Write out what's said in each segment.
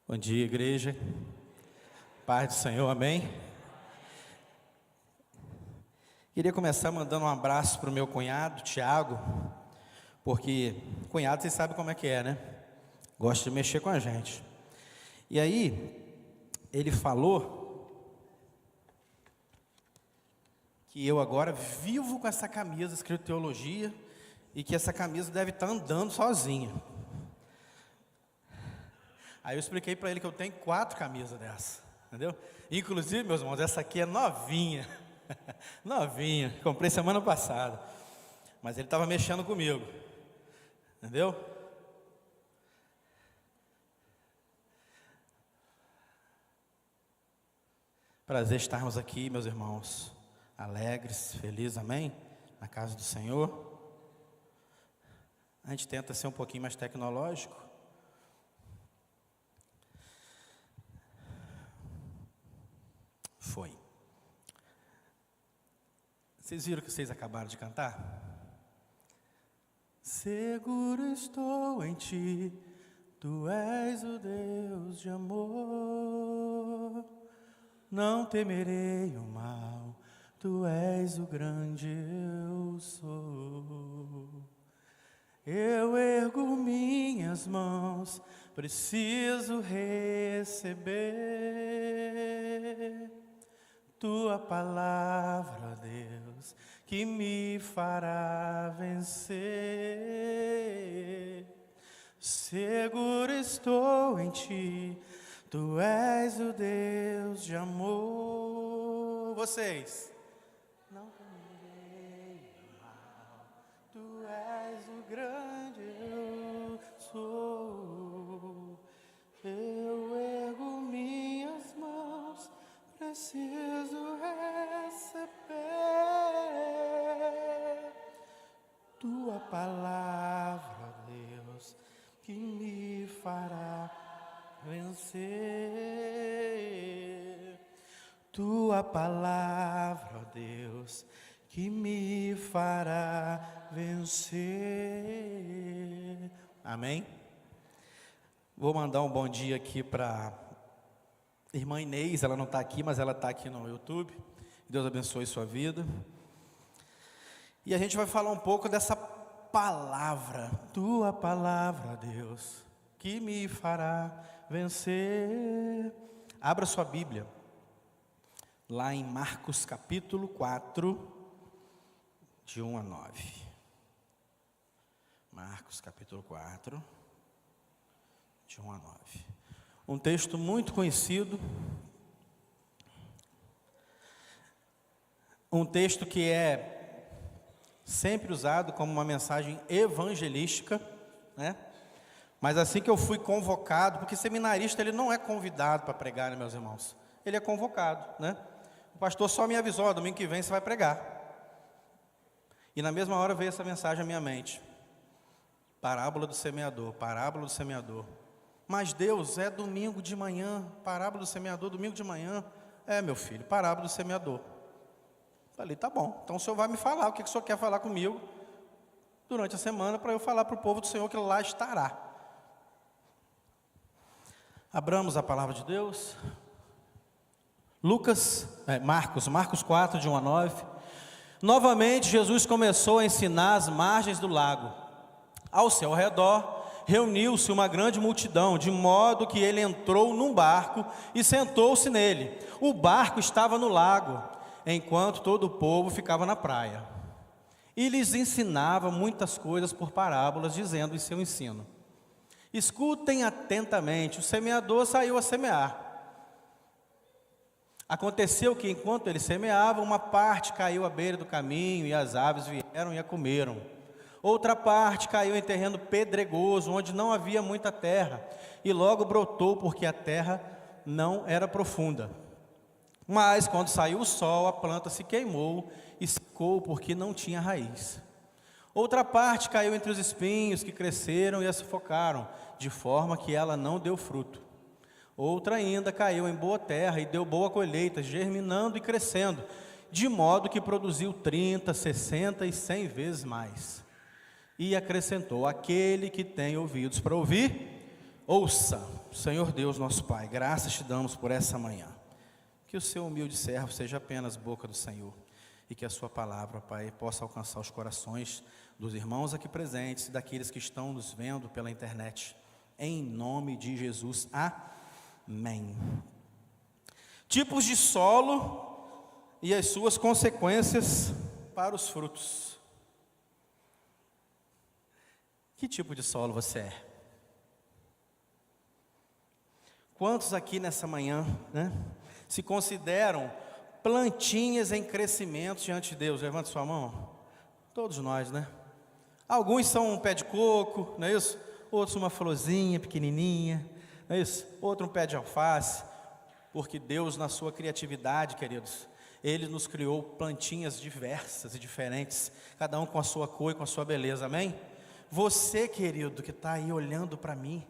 Bom dia, igreja. Paz do Senhor, amém? Queria começar mandando um abraço para o meu cunhado, Tiago, porque cunhado vocês sabem como é que é, né? Gosta de mexer com a gente. E aí, ele falou que eu agora vivo com essa camisa escrito teologia e que essa camisa deve estar andando sozinha. Aí eu expliquei para ele que eu tenho 4 camisas dessa, entendeu? Inclusive, meus irmãos, essa aqui é novinha, novinha, comprei semana passada, mas ele estava mexendo comigo, entendeu? Prazer estarmos aqui, meus irmãos, alegres, felizes, amém? Na casa do Senhor. A gente tenta ser um pouquinho mais tecnológico. Foi. Vocês viram que vocês acabaram de cantar? Seguro estou em ti, tu és o Deus de amor. Não temerei o mal, tu és o grande eu sou. Eu ergo minhas mãos, preciso receber tua palavra, Deus, que me fará vencer. Seguro estou em ti, tu és o Deus de amor. Vocês. Não temerei o mal, tu és o grande eu sou. Eu ergo minhas mãos, preciso receber tua palavra, Deus, que me fará vencer. Tua palavra, Deus, que me fará vencer. Amém? Vou mandar um bom dia aqui para irmã Inês, ela não está aqui, mas ela está aqui no YouTube. Deus abençoe sua vida. E a gente vai falar um pouco dessa palavra, tua palavra, Deus, que me fará vencer. Abra sua Bíblia, lá em Marcos capítulo 4, de 1 a 9. Marcos capítulo 4, de 1 a 9. Um texto muito conhecido, um texto que é sempre usado como uma mensagem evangelística, né? Mas assim que eu fui convocado, porque seminarista ele não é convidado para pregar, né, meus irmãos? Ele é convocado, né? O pastor só me avisou, domingo que vem você vai pregar. E na mesma hora veio essa mensagem à minha mente. Parábola do semeador, parábola do semeador. Mas Deus, é domingo de manhã, parábola do semeador, domingo de manhã. É, meu filho, parábola do semeador. Falei, tá bom, então o senhor vai me falar, o que o senhor quer falar comigo durante a semana, para eu falar para o povo do Senhor que lá estará. Abramos a palavra de Deus. Marcos 4, de 1 a 9. Novamente, Jesus começou a ensinar às margens do lago. Ao seu redor, reuniu-se uma grande multidão, de modo que ele entrou num barco e sentou-se nele. O barco estava no lago, enquanto todo o povo ficava na praia. E lhes ensinava muitas coisas por parábolas, dizendo em seu ensino: escutem atentamente, o semeador saiu a semear. Aconteceu que, enquanto ele semeava, uma parte caiu à beira do caminho, e as aves vieram e a comeram. Outra parte caiu em terreno pedregoso, onde não havia muita terra, e logo brotou, porque a terra não era profunda. Mas, quando saiu o sol, a planta se queimou e secou, porque não tinha raiz. Outra parte caiu entre os espinhos, que cresceram e a sufocaram, de forma que ela não deu fruto. Outra ainda caiu em boa terra e deu boa colheita, germinando e crescendo, de modo que produziu 30, 60 e 100 vezes mais. E acrescentou: aquele que tem ouvidos para ouvir, ouça. Senhor Deus, nosso Pai, graças te damos por essa manhã. Que o seu humilde servo seja apenas boca do Senhor e que a sua palavra, Pai, possa alcançar os corações dos irmãos aqui presentes e daqueles que estão nos vendo pela internet. Em nome de Jesus, amém. Tipos de solo e as suas consequências para os frutos. Que tipo de solo você é? Quantos aqui nessa manhã, se consideram plantinhas em crescimento diante de Deus? Levante sua mão. Todos nós, né? Alguns são um pé de coco, não é isso? Outros uma florzinha pequenininha, não é isso? Outro um pé de alface, porque Deus, na sua criatividade, queridos, Ele nos criou plantinhas diversas e diferentes, cada um com a sua cor e com a sua beleza, amém? Você, querido, que está aí olhando para mim,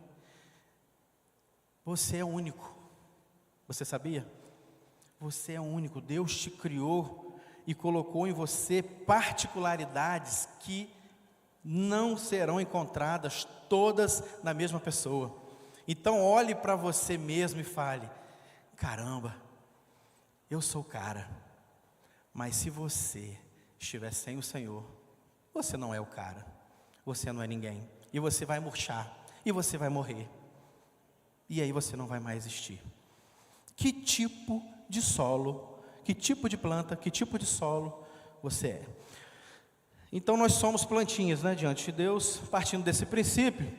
você é único. Você sabia? Você é único. Deus te criou e colocou em você particularidades que não serão encontradas todas na mesma pessoa. Então olhe para você mesmo e fale: caramba, eu sou o cara. Mas se você estiver sem o Senhor, você não é o cara. Você não é ninguém. E você vai murchar. E você vai morrer. E aí você não vai mais existir. Que tipo de solo, que tipo de planta, que tipo de solo você é? Então nós somos plantinhas, diante de Deus. Partindo desse princípio,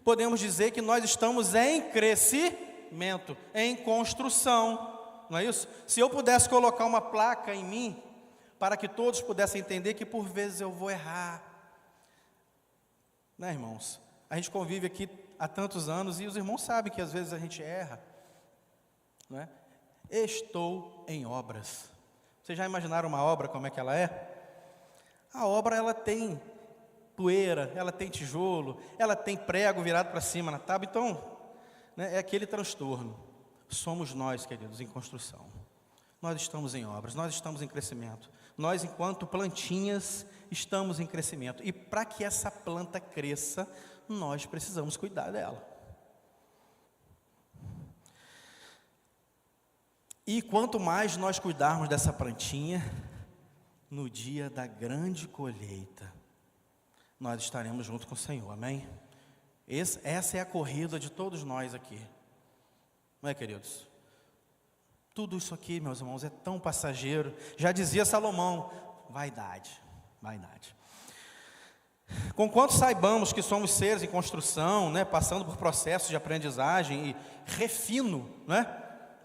podemos dizer que nós estamos em crescimento, em construção, não é isso? Se eu pudesse colocar uma placa em mim, para que todos pudessem entender que por vezes eu vou errar, né, irmãos? A gente convive aqui há tantos anos e os irmãos sabem que às vezes a gente erra, não é? Estou em obras. Vocês já imaginaram uma obra como é que ela é? A obra, ela tem poeira, ela tem tijolo, ela tem prego virado para cima na tábua. Então, é aquele transtorno. Somos nós, queridos, em construção. Nós estamos em obras, nós estamos em crescimento. Nós, enquanto plantinhas, estamos em crescimento. E para que essa planta cresça, nós precisamos cuidar dela. E quanto mais nós cuidarmos dessa plantinha, no dia da grande colheita, nós estaremos junto com o Senhor, amém? Essa é a corrida de todos nós aqui, não é, queridos? Tudo isso aqui, meus irmãos, é tão passageiro. Já dizia Salomão: vaidade, vaidade. Conquanto saibamos que somos seres em construção, passando por processos de aprendizagem e refino,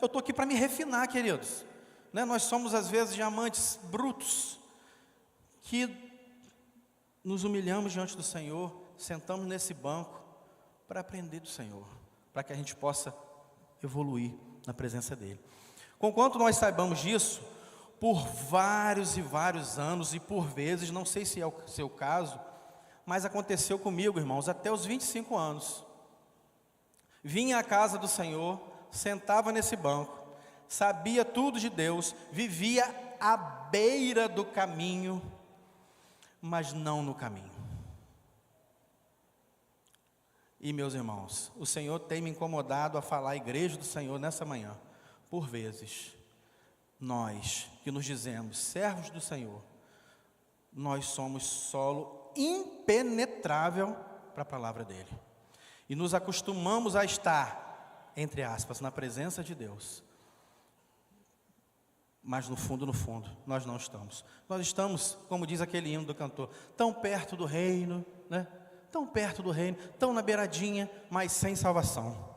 eu estou aqui para me refinar, queridos. Nós somos às vezes diamantes brutos, que nos humilhamos diante do Senhor, sentamos nesse banco para aprender do Senhor, para que a gente possa evoluir na presença dEle. Conquanto nós saibamos disso, por vários e vários anos, e por vezes, não sei se é o seu caso, mas aconteceu comigo, irmãos, até os 25 anos. Vinha à casa do Senhor, sentava nesse banco, sabia tudo de Deus, vivia à beira do caminho, mas não no caminho. E, meus irmãos, o Senhor tem me incomodado a falar à igreja do Senhor nessa manhã. Por vezes, nós que nos dizemos servos do Senhor, nós somos solo impenetrável para a palavra dEle. E nos acostumamos a estar, entre aspas, na presença de Deus. Mas no fundo, nós não estamos. Nós estamos, como diz aquele hino do cantor, tão perto do reino, tão perto do reino, tão na beiradinha, mas sem salvação.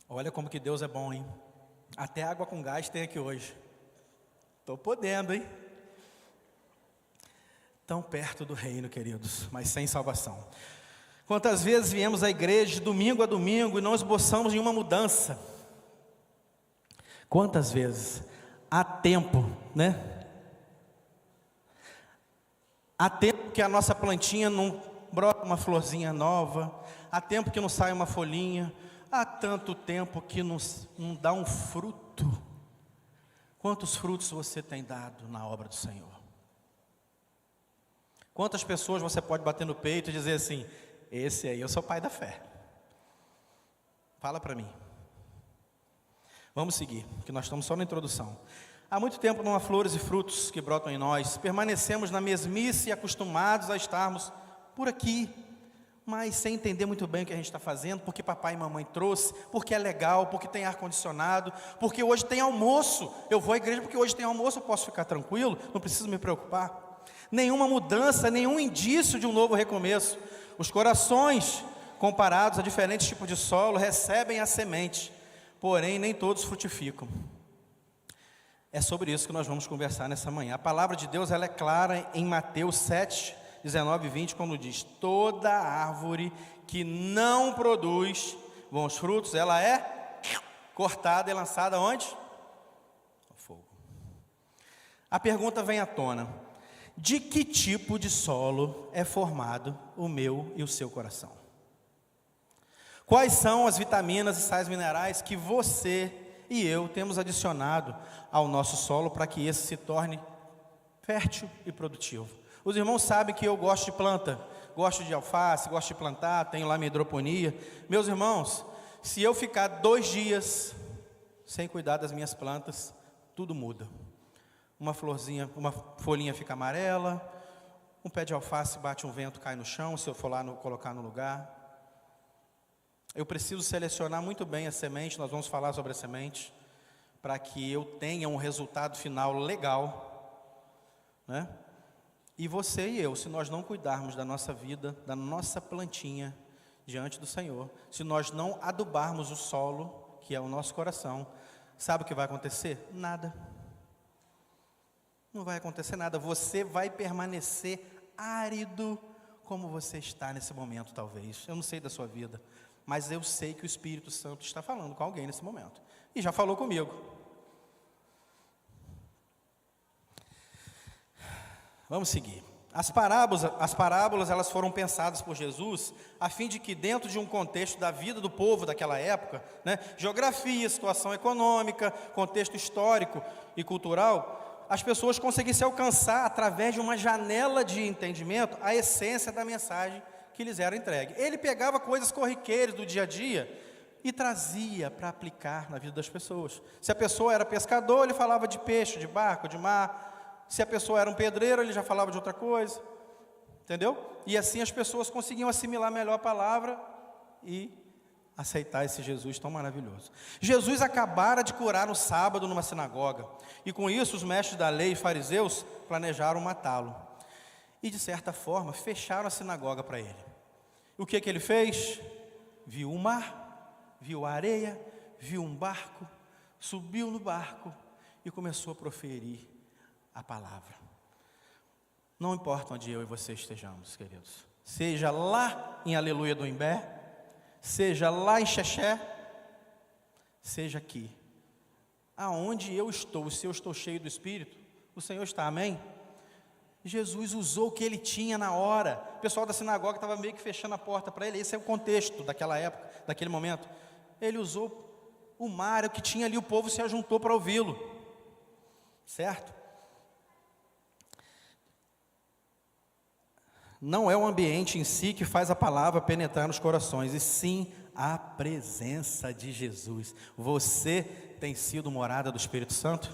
Olha como que Deus é bom, hein? Até água com gás tem aqui hoje. Estou podendo, hein? Tão perto do reino, queridos, mas sem salvação. Quantas vezes viemos à igreja de domingo a domingo e não esboçamos nenhuma mudança? Quantas vezes? Há tempo, Há tempo que a nossa plantinha não brota uma florzinha nova, há tempo que não sai uma folhinha, há tanto tempo que não dá um fruto. Quantos frutos você tem dado na obra do Senhor? Quantas pessoas você pode bater no peito e dizer assim: esse aí eu sou pai da fé? Fala para mim. Vamos seguir, que nós estamos só na introdução. Há muito tempo não há flores e frutos que brotam em nós. Permanecemos na mesmice e acostumados a estarmos por aqui, mas sem entender muito bem o que a gente está fazendo, porque papai e mamãe trouxe, porque é legal, porque tem ar-condicionado, porque hoje tem almoço. Eu vou à igreja porque hoje tem almoço, eu posso ficar tranquilo, não preciso me preocupar. Nenhuma mudança, nenhum indício de um novo recomeço. Os corações, comparados a diferentes tipos de solo, recebem a semente, porém nem todos frutificam. É sobre isso que nós vamos conversar nessa manhã. A palavra de Deus, ela é clara em Mateus 7, 19 e 20, quando diz: toda árvore que não produz bons frutos, ela é cortada e lançada onde? Ao fogo. A pergunta vem à tona: de que tipo de solo é formado o meu e o seu coração? Quais são as vitaminas e sais minerais que você e eu temos adicionado ao nosso solo para que esse se torne fértil e produtivo? Os irmãos sabem que eu gosto de planta, gosto de alface, gosto de plantar, tenho lá minha hidroponia. Meus irmãos, se eu ficar 2 dias sem cuidar das minhas plantas, tudo muda. Uma florzinha, uma folhinha fica amarela, um pé de alface bate um vento, cai no chão, se eu for lá colocar no lugar. Eu preciso selecionar muito bem a semente, nós vamos falar sobre a semente, para que eu tenha um resultado final legal, né? E você e eu, se nós não cuidarmos da nossa vida, da nossa plantinha diante do Senhor, se nós não adubarmos o solo, que é o nosso coração, sabe o que vai acontecer? Nada. Não vai acontecer nada, você vai permanecer árido como você está nesse momento talvez. Eu não sei da sua vida, mas eu sei que o Espírito Santo está falando com alguém nesse momento. E já falou comigo. Vamos seguir. As parábolas elas foram pensadas por Jesus a fim de que dentro de um contexto da vida do povo daquela época, né, geografia, situação econômica, contexto histórico e cultural, as pessoas conseguissem alcançar através de uma janela de entendimento a essência da mensagem que lhes era entregue. Ele pegava coisas corriqueiras do dia a dia e trazia para aplicar na vida das pessoas. Se a pessoa era pescador, ele falava de peixe, de barco, de mar. Se a pessoa era um pedreiro, ele já falava de outra coisa. Entendeu? E assim as pessoas conseguiam assimilar melhor a palavra e aceitar esse Jesus tão maravilhoso. Jesus acabara de curar no sábado numa sinagoga. E com isso os mestres da lei e fariseus planejaram matá-lo. E de certa forma fecharam a sinagoga para ele. O que ele fez? Viu o mar, viu a areia, viu um barco, subiu no barco e começou a proferir a palavra. Não importa onde eu e você estejamos, queridos, seja lá em Aleluia do Imbé, seja lá em Xexé, seja aqui, aonde eu estou, se eu estou cheio do Espírito, o Senhor está, amém? Jesus usou o que ele tinha na hora. O pessoal da sinagoga estava meio que fechando a porta para ele. Esse é o contexto daquela época, daquele momento. Ele usou o mar, o que tinha ali, o povo se ajuntou para ouvi-lo, certo? Não é o ambiente em si que faz a palavra penetrar nos corações, e sim a presença de Jesus. Você tem sido morada do Espírito Santo?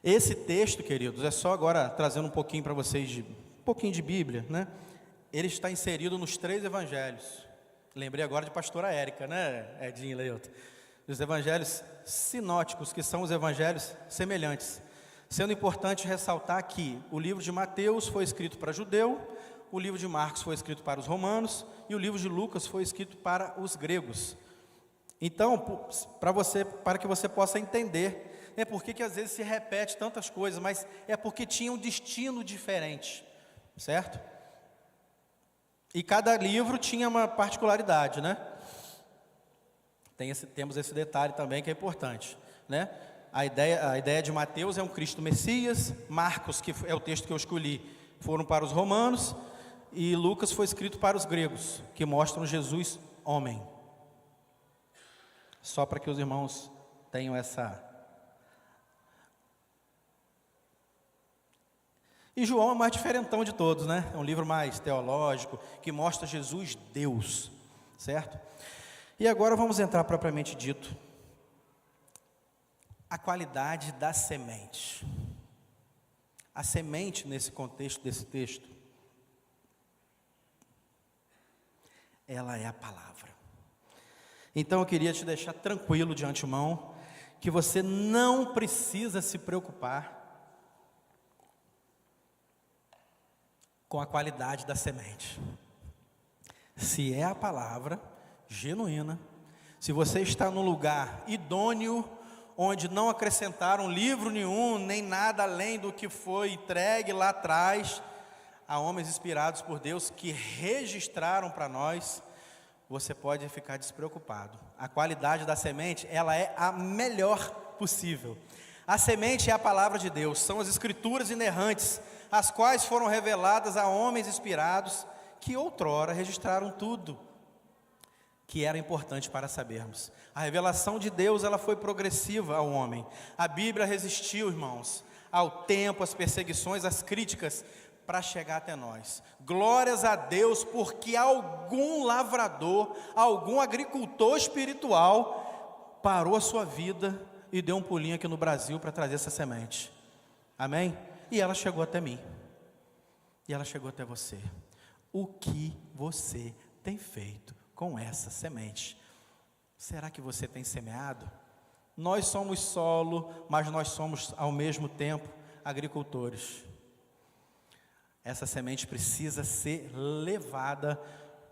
Esse texto, queridos, é só agora trazendo um pouquinho para vocês, um pouquinho de Bíblia, né? Ele está inserido nos 3 evangelhos. Lembrei agora de pastora Érica, né, Edinho e Leuto? Os evangelhos sinóticos, que são os evangelhos semelhantes. Sendo importante ressaltar que o livro de Mateus foi escrito para judeu, o livro de Marcos foi escrito para os romanos, e o livro de Lucas foi escrito para os gregos. Então, para que você possa entender, por que às vezes se repete tantas coisas, mas é porque tinha um destino diferente, certo? E cada livro tinha uma particularidade, né? Temos esse detalhe também que é importante, né? A ideia de Mateus é um Cristo Messias, Marcos, que é o texto que eu escolhi, foram para os romanos, e Lucas foi escrito para os gregos, que mostram Jesus homem. Só para que os irmãos tenham essa... E João é o mais diferentão de todos, né? É um livro mais teológico, que mostra Jesus Deus, certo? E agora vamos entrar propriamente dito, a qualidade da semente. A semente, nesse contexto desse texto, ela é a palavra. Então eu queria te deixar tranquilo de antemão, que você não precisa se preocupar com a qualidade da semente. Se é a palavra genuína, se você está num lugar idôneo, onde não acrescentaram livro nenhum, nem nada além do que foi entregue lá atrás, a homens inspirados por Deus, que registraram para nós, você pode ficar despreocupado. A qualidade da semente, ela é a melhor possível. A semente é a palavra de Deus, são as escrituras inerrantes, as quais foram reveladas a homens inspirados, que outrora registraram tudo que era importante para sabermos. A revelação de Deus, ela foi progressiva ao homem. A Bíblia resistiu, irmãos, ao tempo, às perseguições, às críticas, para chegar até nós. Glórias a Deus, porque algum lavrador, algum agricultor espiritual, parou a sua vida e deu um pulinho aqui no Brasil para trazer essa semente. Amém? E ela chegou até mim. E ela chegou até você. O que você tem feito com essa semente? Será que você tem semeado? Nós somos solo, mas nós somos ao mesmo tempo agricultores. Essa semente precisa ser levada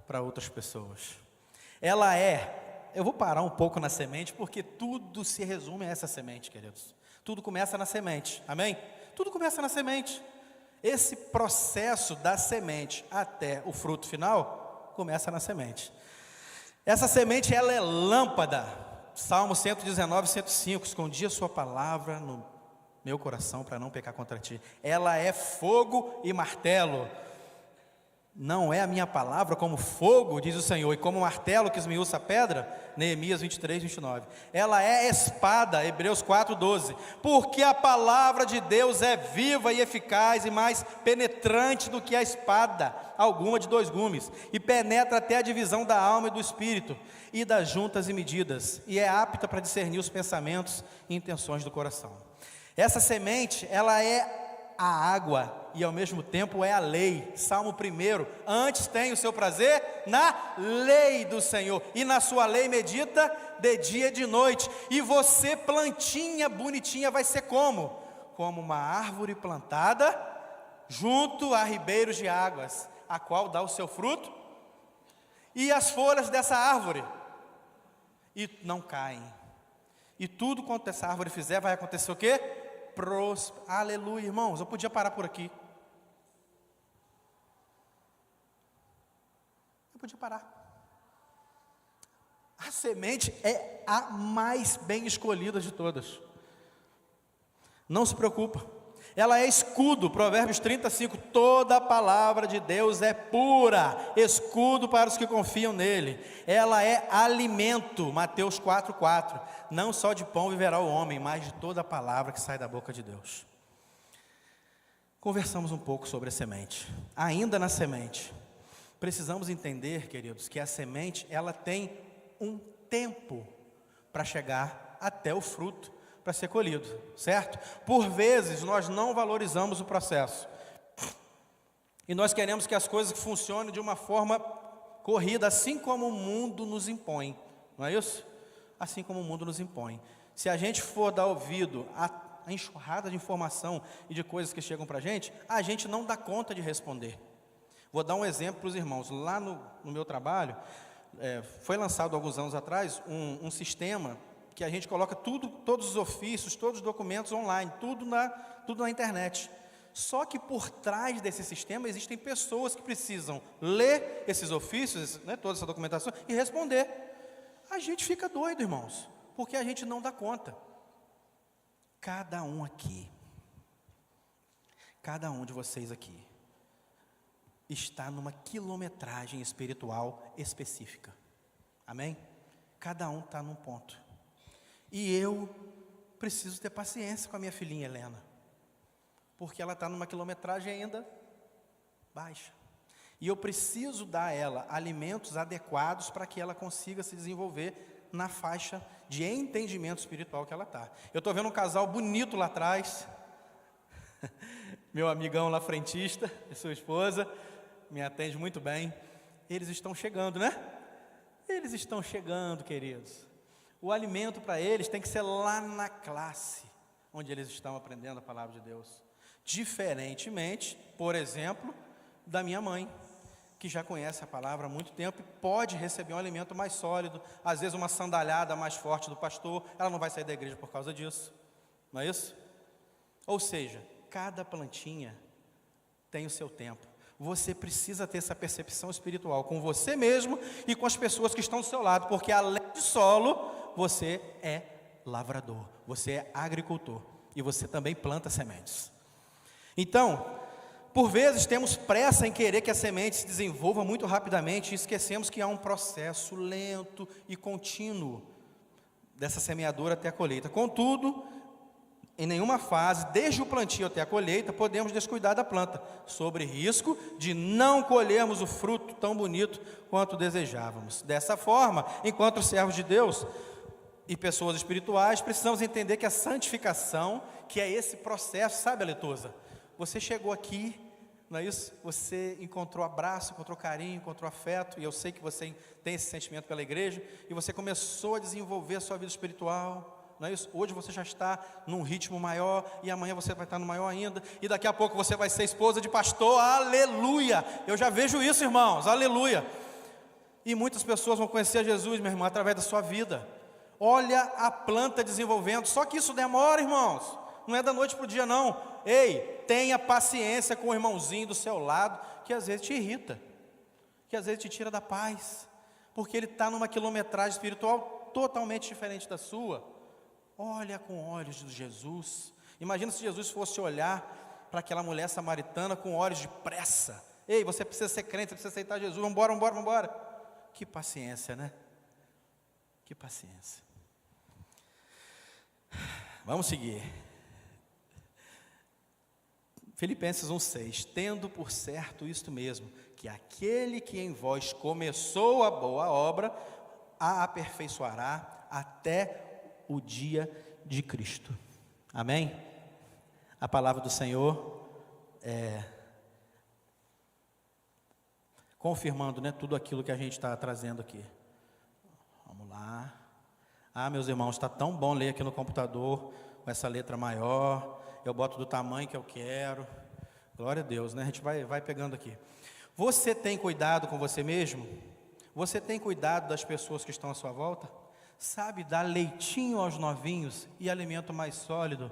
para outras pessoas. Ela é, eu vou parar um pouco na semente, porque tudo se resume a essa semente, queridos. Tudo começa na semente, amém? Tudo começa na semente. Esse processo da semente até o fruto final, começa na semente. Essa semente, ela é lâmpada. Salmo 119, 105, escondi a sua palavra no meu coração para não pecar contra ti. Ela é fogo e martelo. Não é a minha palavra como fogo, diz o Senhor, e como martelo que esmiuça a pedra? Neemias 23, 29. Ela é espada, Hebreus 4, 12. Porque a palavra de Deus é viva e eficaz e mais penetrante do que a espada alguma de dois gumes, e penetra até a divisão da alma e do espírito, e das juntas e medidas, e é apta para discernir os pensamentos e intenções do coração. Essa semente, ela é a água e ao mesmo tempo é a lei. Salmo 1: antes tem o seu prazer na lei do Senhor, e na sua lei medita de dia e de noite. E você, plantinha bonitinha, vai ser como? Como uma árvore plantada junto a ribeiros de águas, a qual dá o seu fruto, e as folhas dessa árvore e não caem. E tudo quanto essa árvore fizer, vai acontecer o quê? Aleluia, irmãos. Eu podia parar por aqui. Eu podia parar. A semente é a mais bem escolhida de todas. Não se preocupa. Ela é escudo, Provérbios 35, toda a palavra de Deus é pura, escudo para os que confiam nele. Ela é alimento, Mateus 4, não só de pão viverá o homem, mas de toda a palavra que sai da boca de Deus. Conversamos um pouco sobre a semente. Ainda na semente, precisamos entender, queridos, que a semente, ela tem um tempo para chegar até o fruto, para ser colhido, certo? Por vezes nós não valorizamos o processo, e nós queremos que as coisas funcionem de uma forma corrida, assim como o mundo nos impõe, não é isso? Assim como o mundo nos impõe. Se a gente for dar ouvido à enxurrada de informação e de coisas que chegam para a gente não dá conta de responder. Vou dar um exemplo para os irmãos. Lá no meu trabalho, foi lançado alguns anos atrás um sistema que a gente coloca todos os ofícios, todos os documentos online, tudo na internet. Só que por trás desse sistema existem pessoas que precisam ler esses ofícios, né, toda essa documentação, e responder. A gente fica doido, irmãos, porque a gente não dá conta. Cada um aqui, cada um de vocês aqui, está numa quilometragem espiritual específica. Amém? Cada um está num ponto. E eu preciso ter paciência com a minha filhinha Helena. porque ela está numa quilometragem ainda baixa. E eu preciso dar a ela alimentos adequados para que ela consiga se desenvolver na faixa de entendimento espiritual que ela está. Eu estou vendo um casal bonito lá atrás, meu amigão lá frentista, e sua esposa, me atende muito bem. Eles estão chegando, né? Eles estão chegando, queridos. O alimento para eles tem que ser lá na classe, onde eles estão aprendendo a palavra de Deus. Diferentemente, por exemplo, da minha mãe, que já conhece a palavra há muito tempo e pode receber um alimento mais sólido, às vezes uma sandalhada mais forte do pastor, ela não vai sair da igreja por causa disso, não é isso? Ou seja, cada plantinha tem o seu tempo. Você precisa ter essa percepção espiritual com você mesmo e com as pessoas que estão do seu lado, porque além de solo, você é lavrador, você é agricultor e você também planta sementes. Então, por vezes temos pressa em querer que a semente se desenvolva muito rapidamente e esquecemos que há um processo lento e contínuo dessa semeadura até a colheita. Contudo, em nenhuma fase, desde o plantio até a colheita, podemos descuidar da planta, sob risco de não colhermos o fruto tão bonito quanto desejávamos. Dessa forma, enquanto servos de Deus e pessoas espirituais, precisamos entender que a santificação, que é esse processo, sabe, Aletosa? Você chegou aqui, não é isso? Você encontrou abraço, encontrou carinho, encontrou afeto, e eu sei que você tem esse sentimento pela igreja, e você começou a desenvolver a sua vida espiritual, não é isso? Hoje você já está num ritmo maior, e amanhã você vai estar no maior ainda, e daqui a pouco você vai ser esposa de pastor, aleluia! Eu já vejo isso, irmãos, aleluia! E muitas pessoas vão conhecer Jesus, meu irmão, através da sua vida. Olha a planta desenvolvendo, só que isso demora, irmãos, não é da noite para o dia não. Ei, tenha paciência com o irmãozinho do seu lado, que às vezes te irrita, que às vezes te tira da paz, porque ele está numa quilometragem espiritual totalmente diferente da sua. Olha com olhos de Jesus. Imagina se Jesus fosse olhar para aquela mulher samaritana com olhos de pressa. Ei, você precisa ser crente, você precisa aceitar Jesus, vamos embora, vamos embora, vamos embora. Que paciência, né? Que paciência. Vamos seguir. Filipenses 1,6, tendo por certo isto mesmo, que aquele que em vós começou a boa obra, a aperfeiçoará até o dia de Cristo. Amém? A palavra do Senhor confirmando, né, tudo aquilo que a gente está trazendo aqui. Vamos lá. Meus irmãos, está tão bom ler aqui no computador, com essa letra maior, eu boto do tamanho que eu quero, glória a Deus, né? A gente vai pegando aqui. Você tem cuidado com você mesmo? Você tem cuidado das pessoas que estão à sua volta? Sabe dar leitinho aos novinhos e alimento mais sólido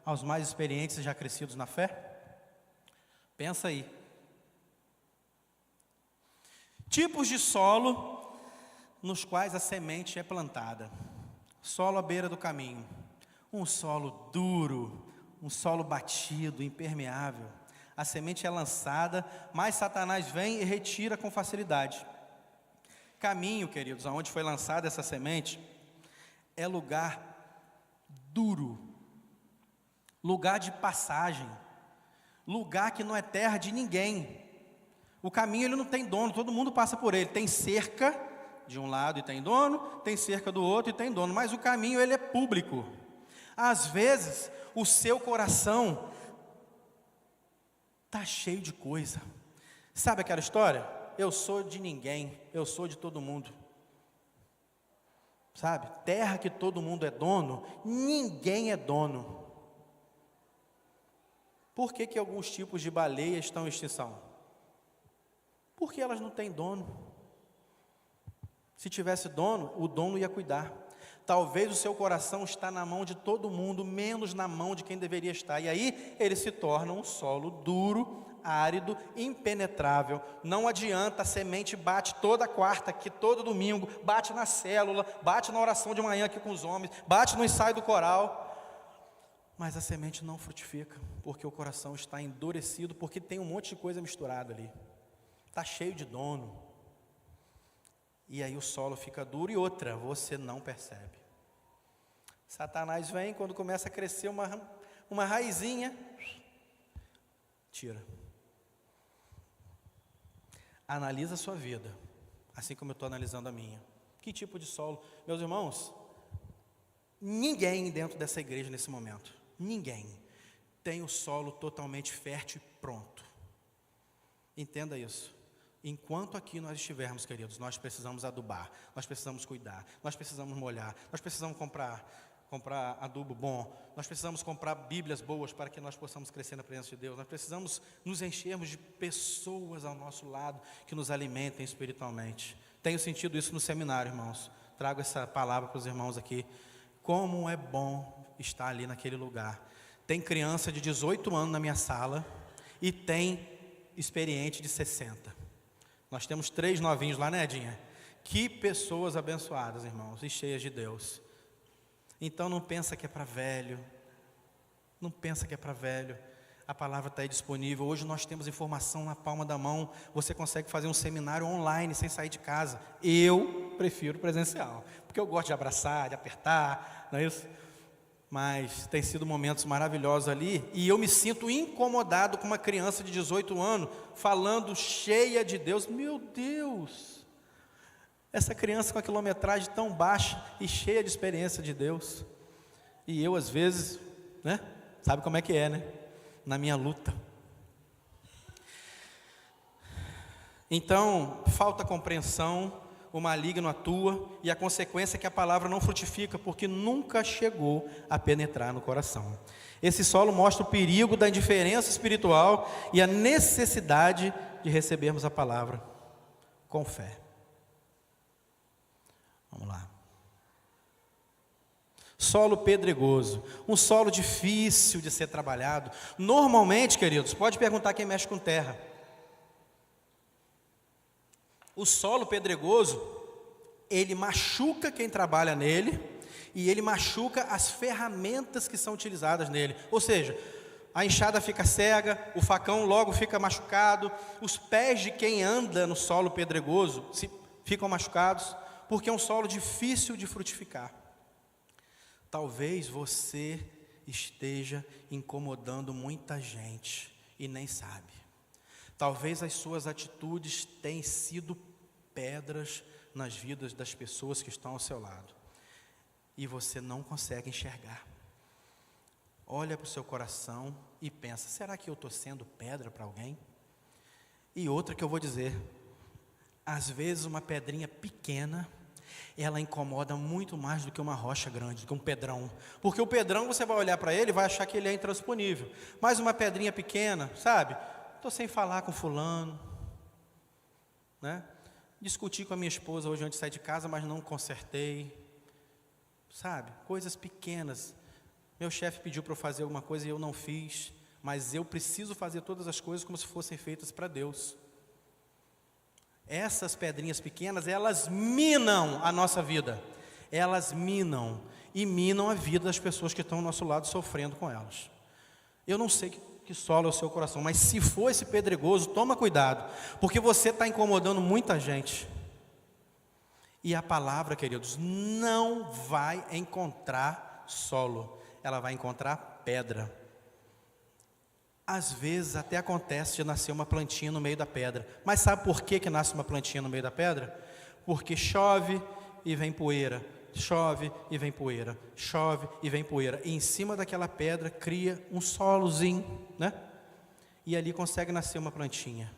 aos mais experientes e já crescidos na fé? Pensa aí. Tipos de solo nos quais a semente é plantada. Solo à beira do caminho. Um solo duro, um solo batido, impermeável. A semente é lançada, mas Satanás vem e retira com facilidade. Caminho, queridos, aonde foi lançada essa semente, é lugar duro, lugar de passagem, lugar que não é terra de ninguém. O caminho ele não tem dono, todo mundo passa por ele. Tem cerca de um lado e tem dono, tem cerca do outro e tem dono, mas o caminho ele é público. Às vezes, o seu coração está cheio de coisa. Sabe aquela história? Eu sou de ninguém, eu sou de todo mundo. Sabe? Terra que todo mundo é dono, ninguém é dono. Por que alguns tipos de baleias estão em extinção? Porque elas não têm dono. Se tivesse dono, o dono ia cuidar. Talvez o seu coração está na mão de todo mundo, menos na mão de quem deveria estar. E aí, ele se torna um solo duro, árido, impenetrável. Não adianta, a semente bate toda quarta, aqui todo domingo, bate na célula, bate na oração de manhã aqui com os homens, bate no ensaio do coral. Mas a semente não frutifica, porque o coração está endurecido, porque tem um monte de coisa misturada ali. Está cheio de dono. E aí o solo fica duro e outra, você não percebe. Satanás vem quando começa a crescer uma raizinha, Tira. Analisa a sua vida, assim como eu estou analisando a minha. Que tipo de solo? Meus irmãos, ninguém dentro dessa igreja nesse momento, ninguém tem o solo totalmente fértil e pronto. Entenda isso. Enquanto aqui nós estivermos, queridos, nós precisamos adubar, nós precisamos cuidar, nós precisamos molhar, nós precisamos comprar adubo bom, nós precisamos comprar bíblias boas para que nós possamos crescer na presença de Deus, nós precisamos nos enchermos de pessoas ao nosso lado que nos alimentem espiritualmente. Tenho sentido isso no seminário, irmãos. Trago essa palavra para os irmãos aqui. Como é bom estar ali naquele lugar. Tem criança de 18 anos na minha sala e tem experiente de 60. Nós temos 3 novinhos lá, né, Edinha? Que pessoas abençoadas, irmãos, e cheias de Deus. Então não pensa que é para velho. Não pensa que é para velho. A palavra está aí disponível. Hoje nós temos informação na palma da mão. Você consegue fazer um seminário online sem sair de casa. Eu prefiro presencial, porque eu gosto de abraçar, de apertar, não é isso? Mas tem sido momentos maravilhosos ali, e eu me sinto incomodado com uma criança de 18 anos, falando cheia de Deus. Meu Deus, essa criança com a quilometragem tão baixa e cheia de experiência de Deus, e eu às vezes, né, sabe como é que é, né, na minha luta. Então, falta compreensão, o maligno atua, e a consequência é que a palavra não frutifica, porque nunca chegou a penetrar no coração. Esse solo mostra o perigo da indiferença espiritual e a necessidade de recebermos a palavra com fé. Vamos lá. Solo pedregoso, um solo difícil de ser trabalhado. Normalmente, queridos, pode perguntar quem mexe com terra. O solo pedregoso, ele machuca quem trabalha nele, e ele machuca as ferramentas que são utilizadas nele. Ou seja, a enxada fica cega, o facão logo fica machucado, os pés de quem anda no solo pedregoso ficam machucados, porque é um solo difícil de frutificar. Talvez você esteja incomodando muita gente e nem sabe. Talvez as suas atitudes tenham sido pedras nas vidas das pessoas que estão ao seu lado, e você não consegue enxergar. Olha para o seu coração e pensa: será que eu estou sendo pedra para alguém? E outra que eu vou dizer: às vezes uma pedrinha pequena, ela incomoda muito mais do que uma rocha grande, do que um pedrão. Porque o pedrão, você vai olhar para ele e vai achar que ele é intransponível. Mas uma pedrinha pequena, sabe? Estou sem falar com fulano, né? Discuti com a minha esposa hoje antes de sair de casa, mas não consertei. Sabe? Coisas pequenas. Meu chefe pediu para eu fazer alguma coisa e eu não fiz. Mas eu preciso fazer todas as coisas como se fossem feitas para Deus. Essas pedrinhas pequenas, elas minam a nossa vida. Elas minam e minam a vida das pessoas que estão ao nosso lado sofrendo com elas. Eu não sei que solo é o seu coração, mas se for esse pedregoso, toma cuidado, porque você está incomodando muita gente. E a palavra, queridos, não vai encontrar solo, ela vai encontrar pedra. Às vezes até acontece de nascer uma plantinha no meio da pedra. Mas sabe por que nasce uma plantinha no meio da pedra? Porque chove e vem poeira, chove e vem poeira, chove e vem poeira. E em cima daquela pedra cria um solozinho, né? E ali consegue nascer uma plantinha.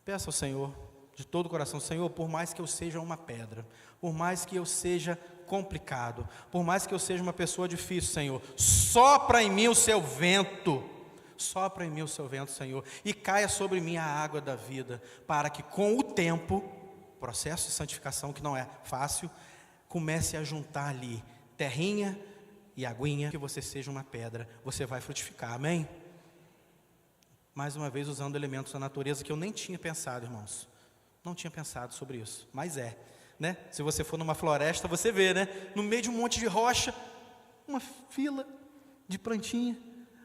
Peça ao Senhor, de todo o coração: Senhor, por mais que eu seja uma pedra, por mais que eu seja complicado, por mais que eu seja uma pessoa difícil, Senhor, sopra em mim o seu vento. Sopra em mim o seu vento, Senhor, e caia sobre mim a água da vida, para que com o tempo, processo de santificação que não é fácil, comece a juntar ali terrinha e aguinha, que você seja uma pedra, você vai frutificar, amém? Mais uma vez usando elementos da natureza que eu nem tinha pensado, irmãos, não tinha pensado sobre isso, mas né? Se você for numa floresta, você vê, né? No meio de um monte de rocha, uma fila de plantinha,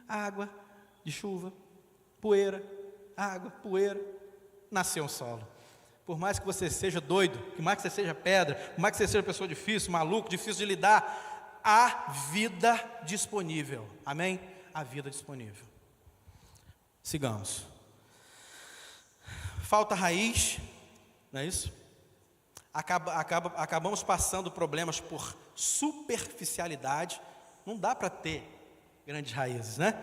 água, de chuva, poeira, água, poeira, nasceu um solo. Por mais que você seja doido, por mais que você seja pedra, por mais que você seja pessoa difícil, maluco, difícil de lidar, há vida disponível, amém? Há vida disponível. Sigamos. Falta raiz, não é isso? Acabamos passando problemas por superficialidade. Não dá para ter grandes raízes, né?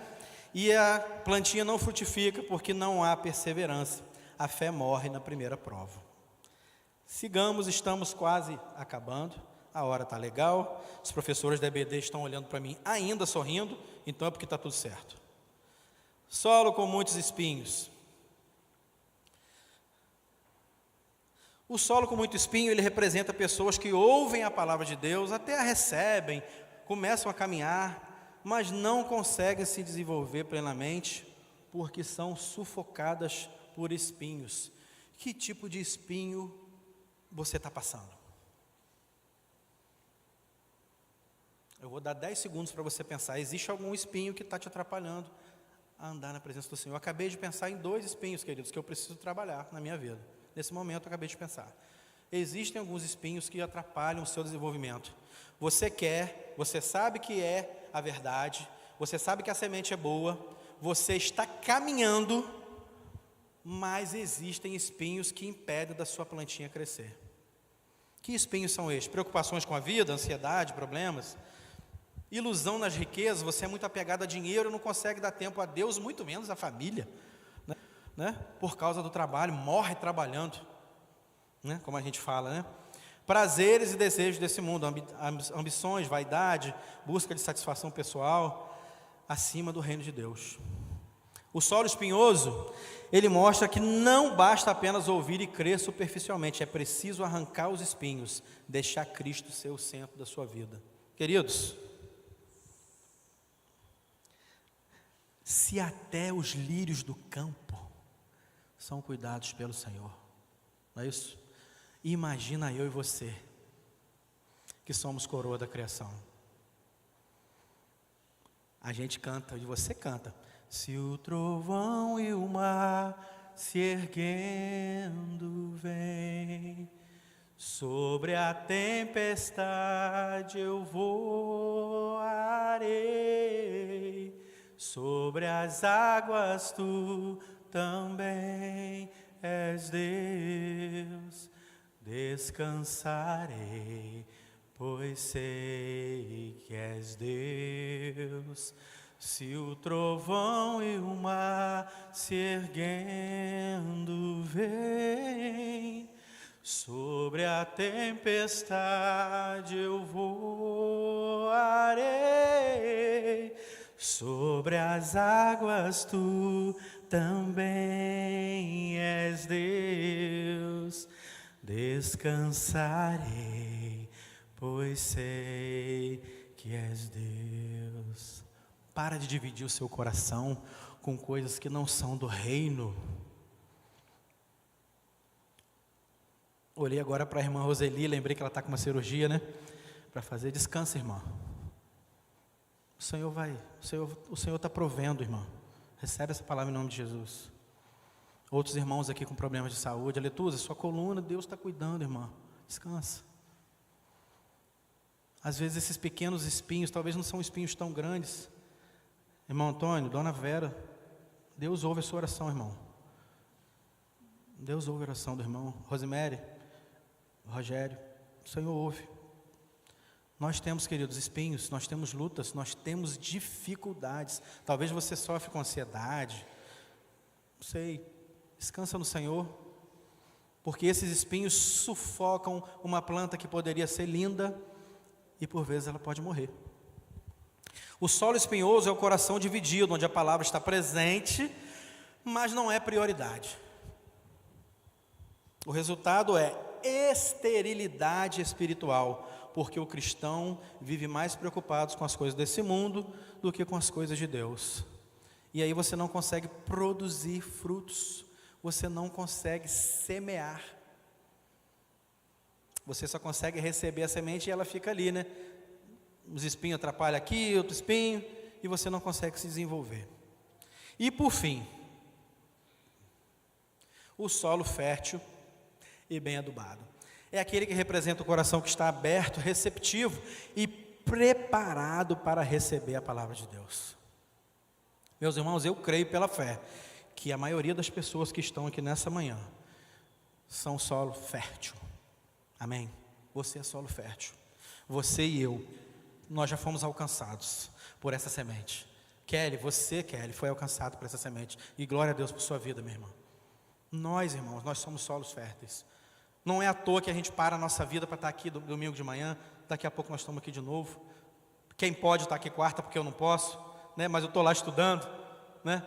E a plantinha não frutifica porque não há perseverança. A fé morre na primeira prova. Sigamos, estamos quase acabando. A hora está legal. Os professores da EBD estão olhando para mim ainda sorrindo, então é porque está tudo certo. Solo com muitos espinhos. O solo com muito espinho, ele representa pessoas que ouvem a palavra de Deus, até a recebem, começam a caminhar, mas não conseguem se desenvolver plenamente, porque são sufocadas por espinhos. Que tipo de espinho você está passando? Eu vou dar 10 segundos para você pensar. Existe algum espinho que está te atrapalhando a andar na presença do Senhor? Eu acabei de pensar em 2 espinhos, queridos, que eu preciso trabalhar na minha vida. Nesse momento eu acabei de pensar. Existem alguns espinhos que atrapalham o seu desenvolvimento. Você sabe que é a verdade, você sabe que a semente é boa, você está caminhando, mas existem espinhos que impedem da sua plantinha crescer. Que espinhos são estes? Preocupações com a vida, ansiedade, problemas, ilusão nas riquezas. Você é muito apegado a dinheiro, não consegue dar tempo a Deus, muito menos à família, né? Por causa do trabalho, morre trabalhando, né? Como a gente fala, né? Prazeres e desejos desse mundo, ambições, vaidade, busca de satisfação pessoal, acima do reino de Deus. O solo espinhoso, ele mostra que não basta apenas ouvir e crer superficialmente, é preciso arrancar os espinhos, deixar Cristo ser o centro da sua vida. Queridos, se até os lírios do campo são cuidados pelo Senhor, não é isso? Imagina eu e você, que somos coroa da criação. A gente canta, e você canta. Se o trovão e o mar se erguendo vem, sobre a tempestade eu voarei, sobre as águas tu também és Deus, descansarei, pois sei que és Deus. Se o trovão e o mar se erguendo vem, sobre a tempestade eu voarei, sobre as águas tu também és Deus, descansarei, pois sei que és Deus. Para de dividir o seu coração com coisas que não são do reino. Olhei agora para a irmã Roseli, lembrei que ela está com uma cirurgia, né? Para fazer. Descansa, irmã. O Senhor está provendo, irmã. Recebe essa palavra em nome de Jesus. Outros irmãos aqui com problemas de saúde. Aletusa, sua coluna, Deus está cuidando, irmã. Descansa. Às vezes esses pequenos espinhos, talvez não são espinhos tão grandes. Irmão Antônio, dona Vera, Deus ouve a sua oração, irmão. Deus ouve a oração do irmão. Rosemary, Rogério, o Senhor ouve. Nós temos, queridos, espinhos, nós temos lutas, nós temos dificuldades. Talvez você sofre com ansiedade. Não sei, descansa no Senhor. Porque esses espinhos sufocam uma planta que poderia ser linda e por vezes ela pode morrer. O solo espinhoso é o coração dividido, onde a palavra está presente, mas não é prioridade. O resultado é esterilidade espiritual, porque o cristão vive mais preocupado com as coisas desse mundo do que com as coisas de Deus. E aí você não consegue produzir frutos, você não consegue semear. Você só consegue receber a semente e ela fica ali, né? Os espinhos atrapalham aqui, outro espinho, e você não consegue se desenvolver. E por fim, o solo fértil e bem adubado. É aquele que representa o coração que está aberto, receptivo e preparado para receber a palavra de Deus. Meus irmãos, eu creio pela fé que a maioria das pessoas que estão aqui nessa manhã são solo fértil. Amém? Você é solo fértil. Você e eu, nós já fomos alcançados por essa semente. Kelly, foi alcançado por essa semente. E glória a Deus por sua vida, minha irmã. Nós, irmãos, nós somos solos férteis. Não é à toa que a gente para a nossa vida para estar aqui domingo de manhã. Daqui a pouco nós estamos aqui de novo. Quem pode estar aqui quarta porque eu não posso, né? Mas eu estou lá estudando, né?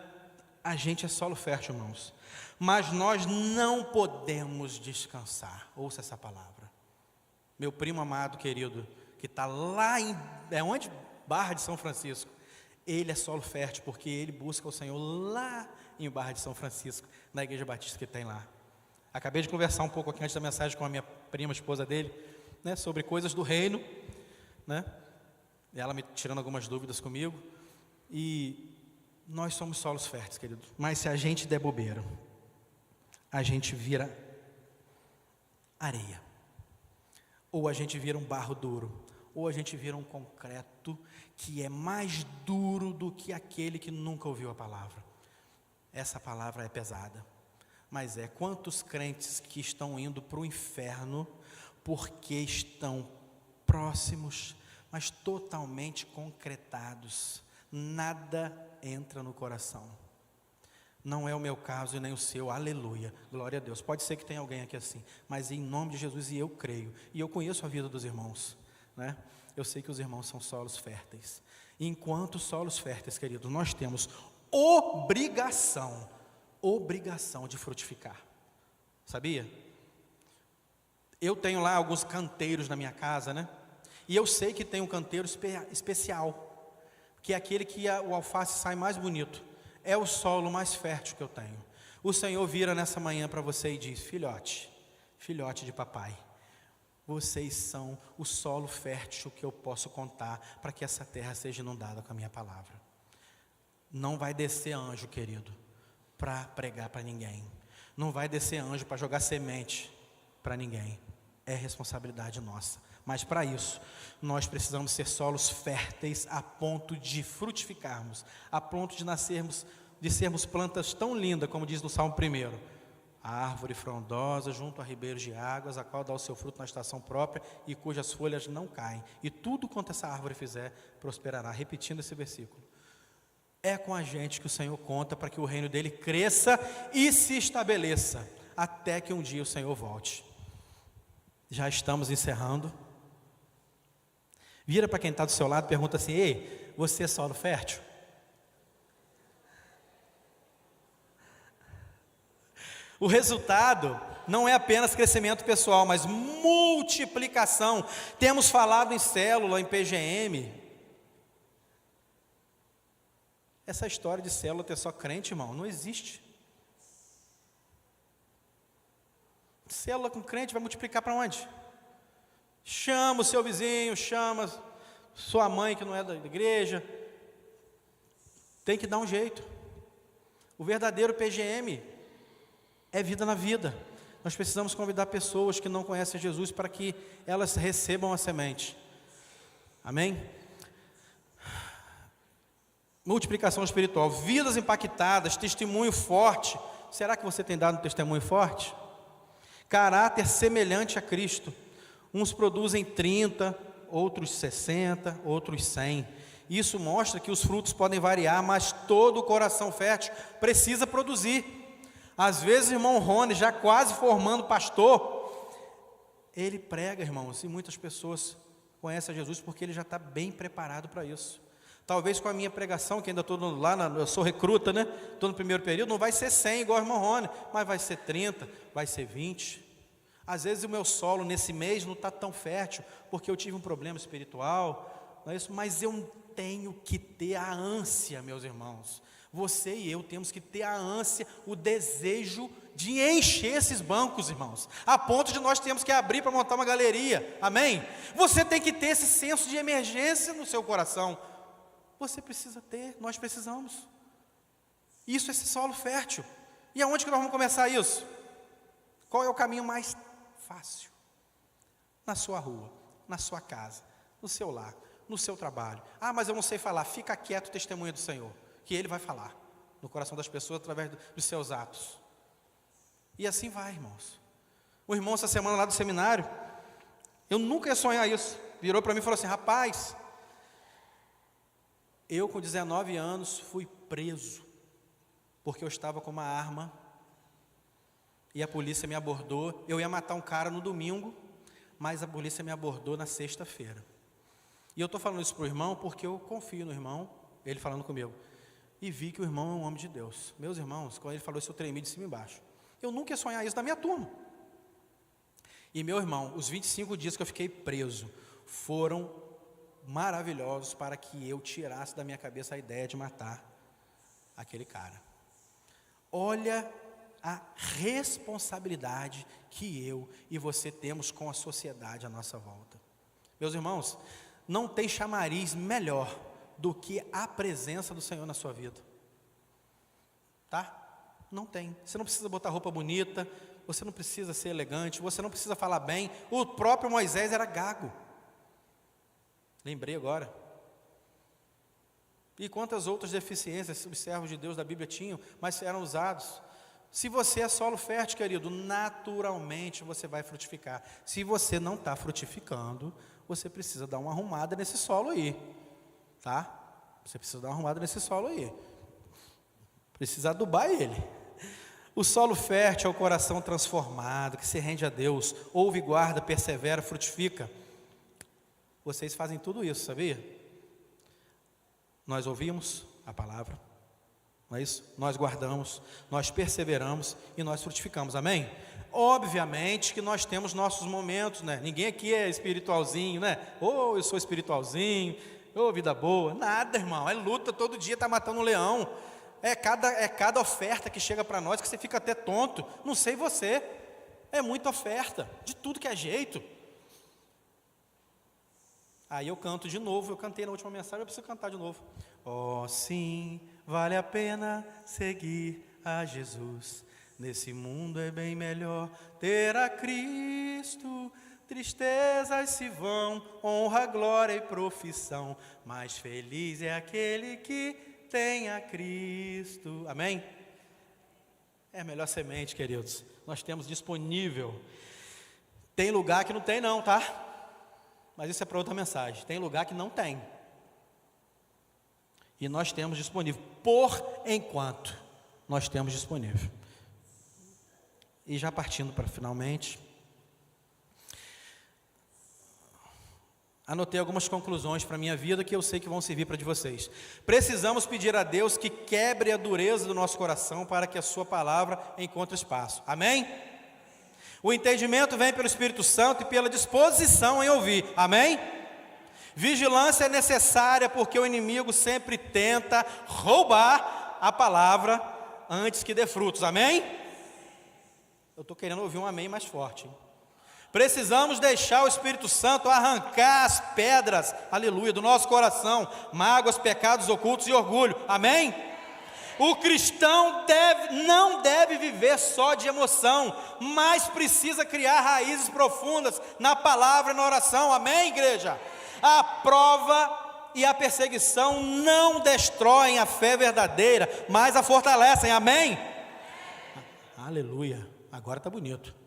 A gente é solo fértil, irmãos. Mas nós não podemos descansar. Ouça essa palavra. Meu primo amado, querido, que está lá em... onde? Barra de São Francisco. Ele é solo fértil porque ele busca o Senhor lá em Barra de São Francisco, na igreja batista que tem lá. Acabei de conversar um pouco aqui antes da mensagem com a minha prima, esposa dele, né, sobre coisas do reino, né? E ela me tirando algumas dúvidas comigo. E nós somos solos férteis, querido. Mas se a gente der bobeira, a gente vira areia. Ou a gente vira um barro duro. Ou a gente vira um concreto que é mais duro do que aquele que nunca ouviu a palavra. Essa palavra é pesada. Mas quantos crentes que estão indo para o inferno porque estão próximos, mas totalmente concretados. Nada entra no coração. Não é o meu caso e nem o seu, aleluia, glória a Deus. Pode ser que tenha alguém aqui assim, mas em nome de Jesus, e eu creio, e eu conheço a vida dos irmãos, né? Eu sei que os irmãos são solos férteis. E enquanto solos férteis, queridos, nós temos obrigação de frutificar. Sabia? Eu tenho lá alguns canteiros na minha casa, né? E eu sei que tem um canteiro especial, que é aquele que o alface sai mais bonito. É o solo mais fértil que eu tenho. O Senhor vira nessa manhã para você e diz: filhote de papai, vocês são o solo fértil que eu posso contar para que essa terra seja inundada com a minha palavra. Não vai descer anjo, querido, para pregar para ninguém. Não vai descer anjo para jogar semente para ninguém. É responsabilidade nossa. Mas para isso, nós precisamos ser solos férteis a ponto de frutificarmos, a ponto de sermos plantas tão lindas, como diz no Salmo 1. A árvore frondosa junto a ribeiros de águas, a qual dá o seu fruto na estação própria e cujas folhas não caem. E tudo quanto essa árvore fizer, prosperará. Repetindo esse versículo. É com a gente que o Senhor conta para que o reino dele cresça e se estabeleça, até que um dia o Senhor volte. Já estamos encerrando. Vira para quem está do seu lado e pergunta assim: ei, você é solo fértil? O resultado não é apenas crescimento pessoal, mas multiplicação. Temos falado em célula, em PGM. Essa história de célula ter só crente, irmão, não existe. Célula com crente vai multiplicar para onde? Chama o seu vizinho, chama sua mãe que não é da igreja. Tem que dar um jeito. O verdadeiro PGM é vida na vida. Nós precisamos convidar pessoas que não conhecem Jesus para que elas recebam a semente. Amém? Multiplicação espiritual, vidas impactadas, testemunho forte. Será que você tem dado um testemunho forte? Caráter semelhante a Cristo. Uns produzem 30, outros 60, outros 100. Isso mostra que os frutos podem variar, mas todo o coração fértil precisa produzir. Às vezes o irmão Rony, já quase formando pastor, ele prega, irmãos, e muitas pessoas conhecem a Jesus porque ele já está bem preparado para isso. Talvez com a minha pregação, que ainda estou lá, eu sou recruta, né? Estou no primeiro período, não vai ser 100 igual o irmão Rony, mas vai ser 30, vai ser 20. Às vezes o meu solo nesse mês não está tão fértil, porque eu tive um problema espiritual, não é isso? Mas eu tenho que ter a ânsia, meus irmãos. Você e eu temos que ter a ânsia, o desejo de encher esses bancos, irmãos, a ponto de nós termos que abrir para montar uma galeria, amém? Você tem que ter esse senso de emergência no seu coração. Você precisa ter, nós precisamos. Isso é esse solo fértil. E aonde que nós vamos começar isso? Qual é o caminho mais fácil? Na sua rua, na sua casa, no seu lar, no seu trabalho. Ah, mas eu não sei falar. Fica quieto, testemunha do Senhor, que Ele vai falar. no coração das pessoas através dos seus atos. E assim vai, irmãos. O irmão, essa semana lá do seminário, eu nunca ia sonhar isso. Virou para mim e falou assim: rapaz, eu com 19 anos fui preso, porque eu estava com uma arma, e a polícia me abordou. Eu ia matar um cara no domingo, mas a polícia me abordou na sexta-feira. E eu estou falando isso para o irmão porque eu confio no irmão, ele falando comigo. E vi que o irmão é um homem de Deus. Meus irmãos, quando ele falou isso, eu tremi de cima e embaixo. Eu nunca ia sonhar isso na minha turma. E meu irmão, os 25 dias que eu fiquei preso foram maravilhosos para que eu tirasse da minha cabeça a ideia de matar aquele cara. Olha a responsabilidade que eu e você temos com a sociedade à nossa volta. Meus irmãos, não tem chamariz melhor do que a presença do Senhor na sua vida. Tá? Não tem. Você não precisa botar roupa bonita, você não precisa ser elegante, você não precisa falar bem. O próprio Moisés era gago. Lembrei agora. E quantas outras deficiências os servos de Deus da Bíblia tinham, mas eram usados. Se você é solo fértil, querido, naturalmente você vai frutificar. Se você não está frutificando, você precisa dar uma arrumada nesse solo aí. Tá? Você precisa dar uma arrumada nesse solo aí. Precisa adubar ele. O solo fértil é o coração transformado, que se rende a Deus, ouve, guarda, persevera, frutifica. Vocês fazem tudo isso, sabia? Nós ouvimos a palavra, não é isso? Nós guardamos, nós perseveramos e nós frutificamos, amém? Obviamente que nós temos nossos momentos, né? Ninguém aqui é espiritualzinho, né? Ou eu sou espiritualzinho, ou vida boa. Nada, irmão, é luta, todo dia está matando um leão. É cada oferta que chega para nós que você fica até tonto. Não sei você, é muita oferta, de tudo que é jeito. Aí eu canto de novo, eu cantei na última mensagem, eu preciso cantar de novo. Oh, sim, vale a pena seguir a Jesus. Nesse mundo é bem melhor ter a Cristo. Tristezas se vão, honra, glória e profissão. Mais feliz é aquele que tem a Cristo. Amém? É a melhor semente, queridos. Nós temos disponível. Tem lugar que não tem não, tá? Mas isso é para outra mensagem. Tem lugar que não tem. E nós temos disponível. Por enquanto, nós temos disponível. E já partindo para finalmente. Anotei algumas conclusões para a minha vida que eu sei que vão servir para de vocês. Precisamos pedir a Deus que quebre a dureza do nosso coração para que a sua palavra encontre espaço. Amém? O entendimento vem pelo Espírito Santo e pela disposição em ouvir. Amém? Vigilância é necessária porque o inimigo sempre tenta roubar a palavra antes que dê frutos. Amém? Eu estou querendo ouvir um amém mais forte, hein? Precisamos deixar o Espírito Santo arrancar as pedras, aleluia, do nosso coração, mágoas, pecados ocultos e orgulho. Amém? O cristão não deve viver só de emoção, mas precisa criar raízes profundas na palavra e na oração. Amém, igreja? A prova e a perseguição não destroem a fé verdadeira, mas a fortalecem. Amém? Aleluia, agora está bonito.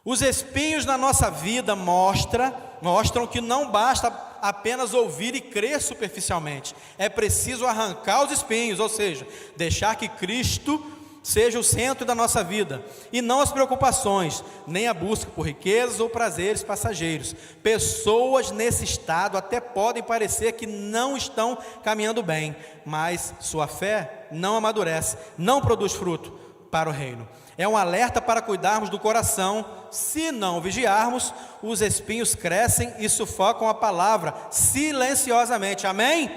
Os espinhos na nossa vida mostram que não basta apenas ouvir e crer superficialmente. É preciso arrancar os espinhos, ou seja, deixar que Cristo seja o centro da nossa vida, e não as preocupações, nem a busca por riquezas ou prazeres passageiros. Pessoas nesse estado até podem parecer que não estão caminhando bem, mas sua fé não amadurece, não produz fruto para o reino. É um alerta para cuidarmos do coração. Se não vigiarmos, os espinhos crescem e sufocam a palavra silenciosamente. Amém?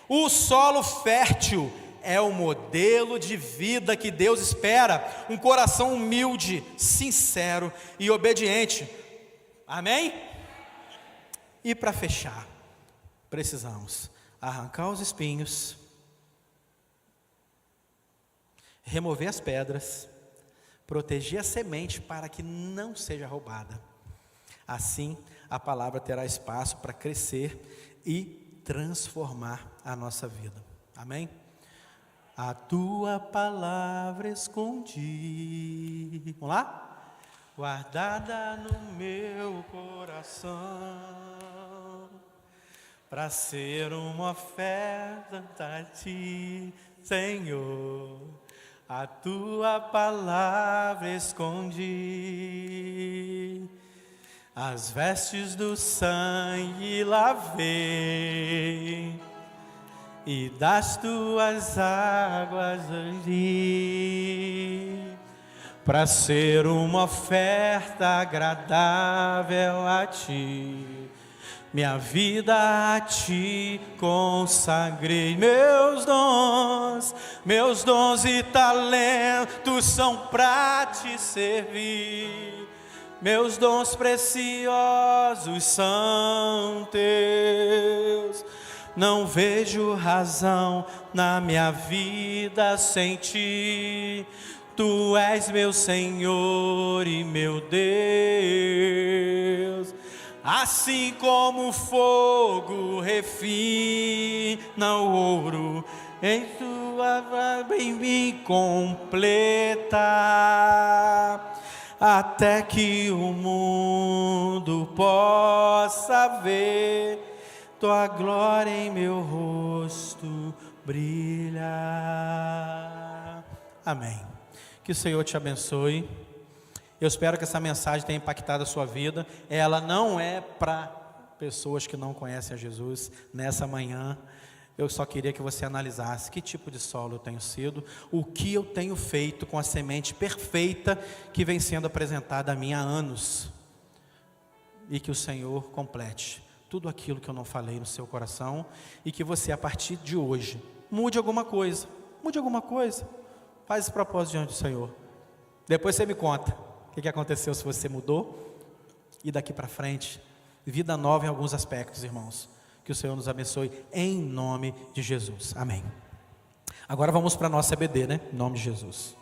O solo fértil é o modelo de vida que Deus espera. Um coração humilde, sincero e obediente. Amém? E para fechar, precisamos arrancar os espinhos, remover as pedras, proteger a semente para que não seja roubada. Assim, a palavra terá espaço para crescer e transformar a nossa vida. Amém? a tua palavra escondi. Vamos lá? Guardada no meu coração, para ser uma oferta a ti, Senhor. A tua palavra escondi, as vestes do sangue lavei, e das tuas águas ali, para ser uma oferta agradável a ti. Minha vida a ti consagrei, meus dons e talentos são para te servir. Meus dons preciosos são teus. Não vejo razão na minha vida sem ti. Tu és meu Senhor e meu Deus. Assim como o fogo refina o ouro, em tua bem me completa, até que o mundo possa ver tua glória em meu rosto brilha. Amém. Que o Senhor te abençoe. Eu espero que essa mensagem tenha impactado a sua vida. Ela não é para pessoas que não conhecem a Jesus. Nessa manhã, eu só queria que você analisasse que tipo de solo eu tenho sido, o que eu tenho feito com a semente perfeita que vem sendo apresentada a mim há anos. E que o Senhor complete tudo aquilo que eu não falei no seu coração, e que você, a partir de hoje, mude alguma coisa. Faz esse propósito diante do Senhor. Depois você me conta o que aconteceu, se você mudou, e daqui para frente, vida nova em alguns aspectos, irmãos. Que o Senhor nos abençoe em nome de Jesus. Amém. Agora vamos para a nossa EBD, né? Em nome de Jesus.